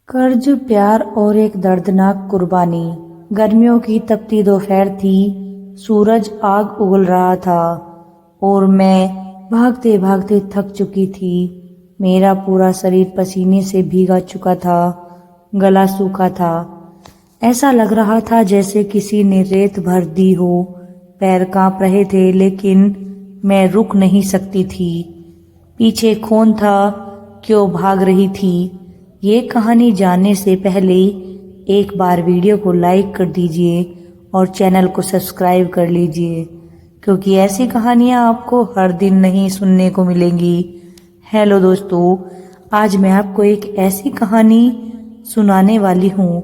कर्ज, प्यार और एक दर्दनाक कुर्बानी। गर्मियों की तपती दोपहर थी। सूरज आग उगल रहा था और मैं भागते भागते थक चुकी थी। मेरा पूरा शरीर पसीने से भीगा चुका था, गला सूखा था। ऐसा लग रहा था जैसे किसी ने रेत भर दी हो। पैर कांप रहे थे लेकिन मैं रुक नहीं सकती थी। पीछे कौन था, क्यों भाग रही थी, ये कहानी जानने से पहले एक बार वीडियो को लाइक कर दीजिए और चैनल को सब्सक्राइब कर लीजिए, क्योंकि ऐसी कहानियाँ आपको हर दिन नहीं सुनने को मिलेंगी। हेलो दोस्तों, आज मैं आपको एक ऐसी कहानी सुनाने वाली हूँ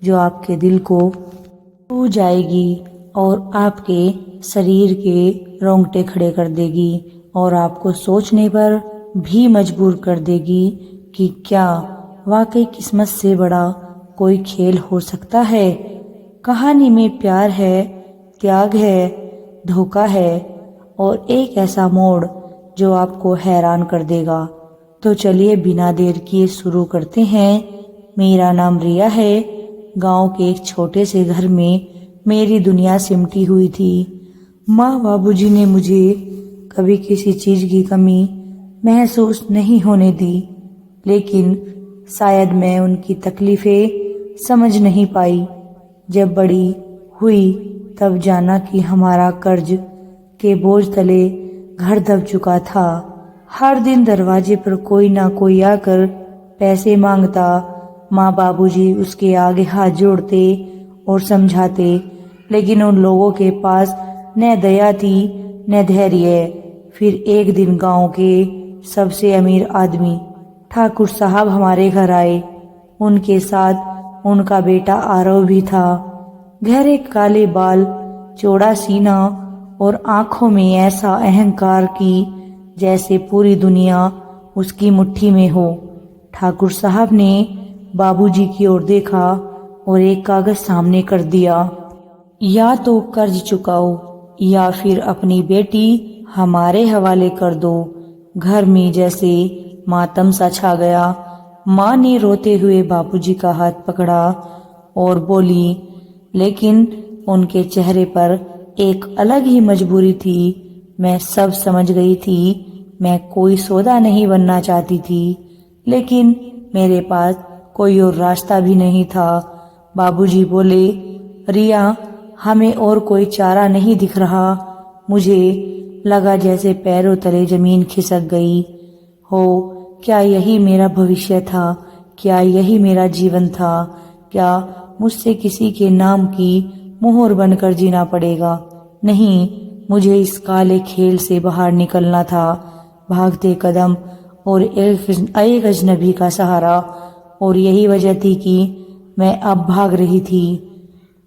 जो आपके दिल को छू जाएगी और आपके शरीर के रोंगटे खड़े कर देगी और आपको सोचने पर भी मजबूर कर देगी कि क्या वाकई किस्मत से बड़ा कोई खेल हो सकता है। कहानी में प्यार है, त्याग है, धोखा है और एक ऐसा मोड़ जो आपको हैरान कर देगा। तो चलिए बिना देर किए शुरू करते हैं। मेरा नाम रिया है। गांव के एक छोटे से घर में मेरी दुनिया सिमटी हुई थी। माँ बाबूजी ने मुझे कभी किसी चीज की कमी महसूस नहीं होने दी, लेकिन शायद मैं उनकी तकलीफें समझ नहीं पाई। जब बड़ी हुई तब जाना कि हमारा कर्ज के बोझ तले घर दब चुका था। हर दिन दरवाजे पर कोई ना कोई आकर पैसे मांगता। माँ बाबूजी उसके आगे हाथ जोड़ते और समझाते, लेकिन उन लोगों के पास न दया थी न धैर्य। फिर एक दिन गांव के सबसे अमीर आदमी ठाकुर साहब हमारे घर आए। उनके साथ उनका बेटा आरव भी था। गहरे काले बाल, चौड़ा सीना और आंखों में ऐसा अहंकार कि जैसे पूरी दुनिया उसकी मुट्ठी में हो। ठाकुर साहब ने बाबूजी की ओर देखा और एक कागज सामने कर दिया। या तो कर्ज चुकाओ या फिर अपनी बेटी हमारे हवाले कर दो। घर में जैसे मातम सा छा गया। माँ ने रोते हुए बाबूजी का हाथ पकड़ा और बोली, लेकिन उनके चेहरे पर एक अलग ही मजबूरी थी। मैं सब समझ गई थी। मैं कोई सौदा नहीं बनना चाहती थी, लेकिन मेरे पास कोई और रास्ता भी नहीं था। बाबूजी बोले, रिया, हमें और कोई चारा नहीं दिख रहा। मुझे लगा जैसे पैरों तले जमीन खिसक गई हो। क्या यही मेरा भविष्य था? क्या यही मेरा जीवन था? क्या मुझसे किसी के नाम की मोहर बनकर जीना पड़ेगा? नहीं, मुझे इस काले खेल से बाहर निकलना था। भागते कदम और एक अजनबी का सहारा, और यही वजह थी कि मैं अब भाग रही थी।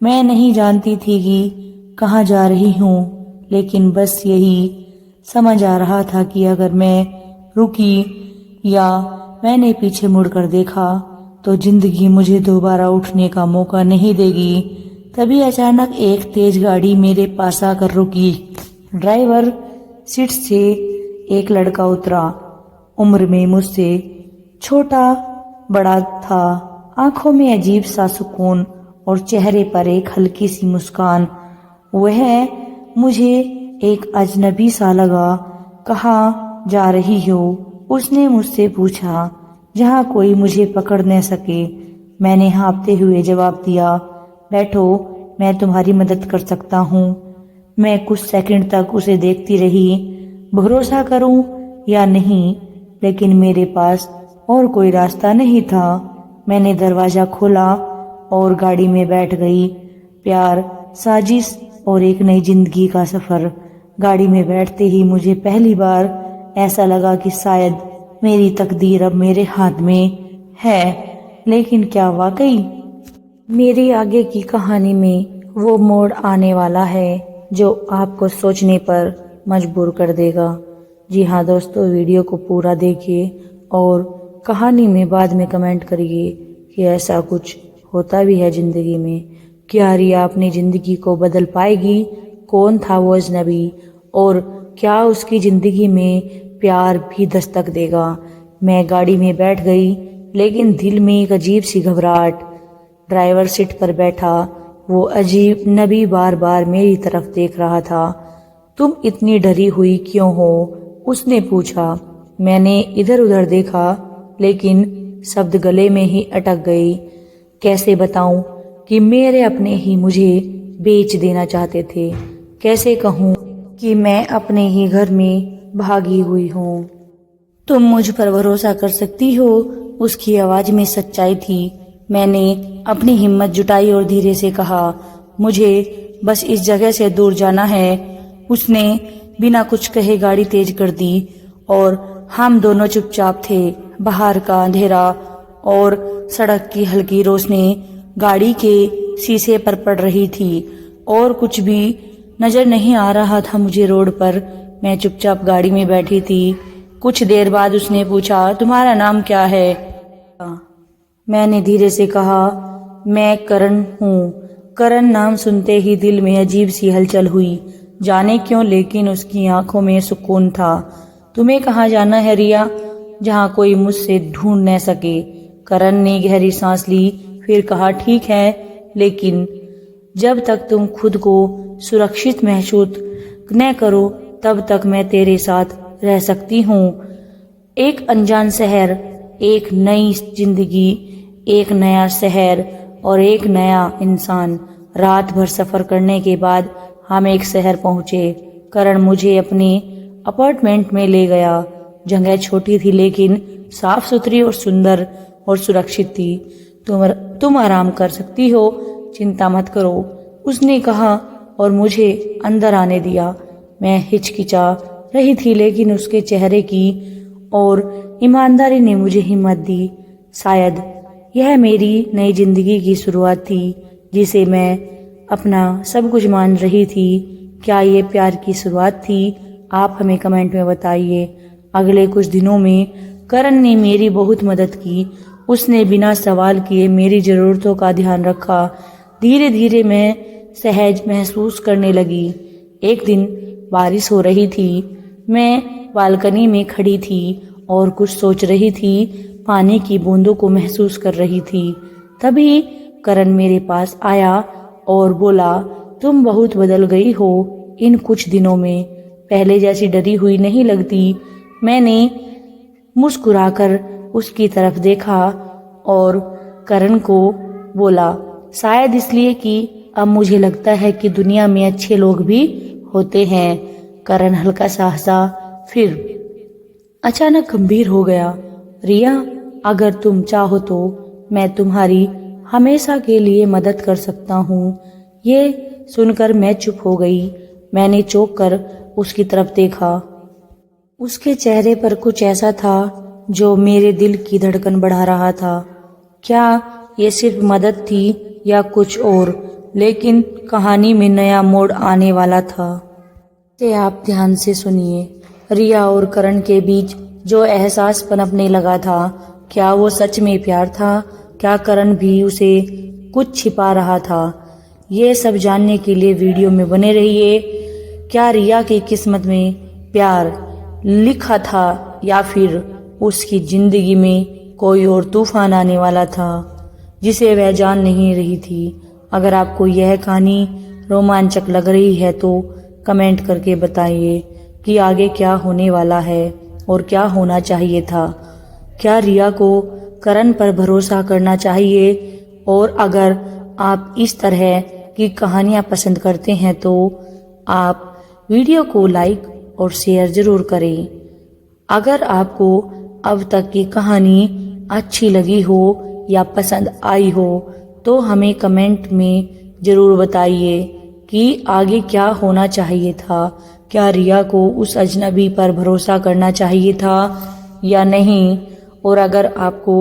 मैं नहीं जानती थी कि कहाँ जा रही हूँ, लेकिन बस यही समझ आ रहा था कि अगर मैं रुकी या मैंने पीछे मुड़कर देखा तो जिंदगी मुझे दोबारा उठने का मौका नहीं देगी। तभी अचानक एक तेज गाड़ी मेरे पास आकर रुकी। ड्राइवर सीट से एक लड़का उतरा। उम्र में मुझसे छोटा बड़ा था। आंखों में अजीब सा सुकून और चेहरे पर एक हल्की सी मुस्कान। वह मुझे एक अजनबी सा लगा। कहाँ जा रही हो? उसने मुझसे पूछा, जहाँ कोई मुझे पकड़ न सके। मैंने हाँफते हुए जवाब दिया, बैठो, मैं तुम्हारी मदद कर सकता हूँ। मैं कुछ सेकंड तक उसे देखती रही, भरोसा करूं या नहीं, लेकिन मेरे पास और कोई रास्ता नहीं था। मैंने दरवाजा खोला और गाड़ी में बैठ गई। प्यार, साजिश और एक नई जिंदगी का सफर। गाड़ी में बैठते ही मुझे पहली बार ऐसा लगा कि शायद मेरी तकदीर अब मेरे हाथ में है। लेकिन क्या वाकई मेरी आगे की कहानी में वो मोड़ आने वाला है जो आपको सोचने पर मजबूर कर देगा? जी हाँ दोस्तों, वीडियो को पूरा देखिए और कहानी में बाद में कमेंट करिए कि ऐसा कुछ होता भी है जिंदगी में। क्या रिया अपनी जिंदगी को बदल पाएगी? कौन था वो अजनबी और क्या उसकी जिंदगी में प्यार भी दस्तक देगा? मैं गाड़ी में बैठ गई। लेकिन दिल में एक अजीब सी घबराहट। ड्राइवर सीट पर बैठा वो अजीब नबी बार बार मेरी तरफ देख रहा था। तुम इतनी डरी हुई क्यों हो? उसने पूछा। मैंने इधर उधर देखा लेकिन शब्द गले में ही अटक गई। कैसे बताऊं कि मेरे अपने ही मुझे बेच देना चाहते थे? कैसे कहूं कि मैं अपने ही घर में भागी हुई हूँ? तुम मुझ पर भरोसा कर सकती हो। उसकी आवाज में सच्चाई थी। मैंने अपनी हिम्मत जुटाई और धीरे से कहा, मुझे बस इस जगह से दूर जाना है। उसने बिना कुछ कहे गाड़ी तेज कर दी और हम दोनों चुपचाप थे। बाहर का अंधेरा और सड़क की हल्की रोशनी गाड़ी के शीशे पर पड़ रही थी और कुछ भी नजर नहीं आ रहा था मुझे रोड पर। मैं चुपचाप गाड़ी में बैठी थी। कुछ देर बाद उसने पूछा, तुम्हारा नाम क्या है? मैंने धीरे से कहा, मैं करण हूँ। करण नाम सुनते ही दिल में अजीब सी हलचल हुई, जाने क्यों, लेकिन उसकी आंखों में सुकून था। तुम्हें कहाँ जाना है रिया? जहाँ कोई मुझसे ढूंढ न सके। करण ने गहरी सांस ली, फिर कहा, ठीक है, लेकिन जब तक तुम खुद को सुरक्षित महसूस न करो तब तक मैं तेरे साथ रह सकती हूँ। एक अनजान शहर, एक नई जिंदगी, एक नया शहर और एक नया इंसान। रात भर सफर करने के बाद हम एक शहर पहुंचे। करण मुझे अपने अपार्टमेंट में ले गया। जगह छोटी थी लेकिन साफ सुथरी और सुंदर और सुरक्षित थी। तुम आराम कर सकती हो, चिंता मत करो, उसने कहा और मुझे अंदर आने दिया। मैं हिचकिचा रही थी लेकिन उसके चेहरे की और ईमानदारी ने मुझे हिम्मत दी। शायद यह मेरी नई जिंदगी की शुरुआत थी जिसे मैं अपना सब कुछ मान रही थी। क्या ये प्यार की शुरुआत थी? आप हमें कमेंट में बताइए। अगले कुछ दिनों में करण ने मेरी बहुत मदद की। उसने बिना सवाल किए मेरी ज़रूरतों का ध्यान रखा। धीरे धीरे मैं सहज महसूस करने लगी। एक दिन बारिश हो रही थी। मैं बालकनी में खड़ी थी और कुछ सोच रही थी, पानी की बूंदों को महसूस कर रही थी। तभी करण मेरे पास आया और बोला, तुम बहुत बदल गई हो इन कुछ दिनों में, पहले जैसी डरी हुई नहीं लगती। मैंने मुस्कुराकर उसकी तरफ देखा और करण को बोला, शायद इसलिए कि अब मुझे लगता है कि दुनिया में अच्छे लोग भी होते हैं। करण हल्का सा हंसा, फिर अचानक गंभीर हो गया। रिया, अगर तुम चाहो तो मैं तुम्हारी हमेशा के लिए मदद कर सकता हूँ। ये सुनकर मैं चुप हो गई। मैंने चौंक कर उसकी तरफ देखा। उसके चेहरे पर कुछ ऐसा था जो मेरे दिल की धड़कन बढ़ा रहा था। क्या ये सिर्फ मदद थी या कुछ और? लेकिन कहानी में नया मोड़ आने वाला था। इसे आप ध्यान से सुनिए। रिया और करण के बीच जो एहसास पनपने लगा था, क्या वो सच में प्यार था? क्या करण भी उसे कुछ छिपा रहा था? ये सब जानने के लिए वीडियो में बने रहिए। क्या रिया की किस्मत में प्यार लिखा था या फिर उसकी जिंदगी में कोई और तूफान आने वाला था जिसे वह जान नहीं रही थी? अगर आपको यह कहानी रोमांचक लग रही है तो कमेंट करके बताइए कि आगे क्या होने वाला है और क्या होना चाहिए था। क्या रिया को करण पर भरोसा करना चाहिए? और अगर आप इस तरह की कहानियां पसंद करते हैं तो आप वीडियो को लाइक और शेयर जरूर करें। अगर आपको अब तक की कहानी अच्छी लगी हो या पसंद आई हो तो हमें कमेंट में जरूर बताइए कि आगे क्या होना चाहिए था। क्या रिया को उस अजनबी पर भरोसा करना चाहिए था या नहीं? और अगर आपको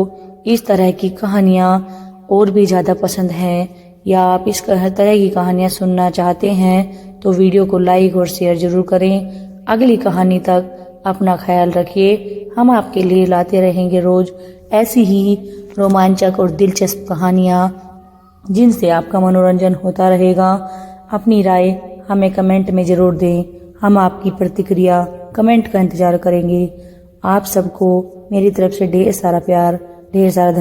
इस तरह की कहानियाँ और भी ज़्यादा पसंद हैं या आप इस तरह की कहानियाँ सुनना चाहते हैं तो वीडियो को लाइक और शेयर जरूर करें। अगली कहानी तक अपना ख्याल रखिए। हम आपके लिए लाते रहेंगे रोज ऐसी ही रोमांचक और दिलचस्प कहानियाँ जिनसे आपका मनोरंजन होता रहेगा। अपनी राय हमें कमेंट में जरूर दें। हम आपकी प्रतिक्रिया कमेंट का इंतजार करेंगे। आप सबको मेरी तरफ से ढेर सारा प्यार। ढेर सारा धन्यवाद।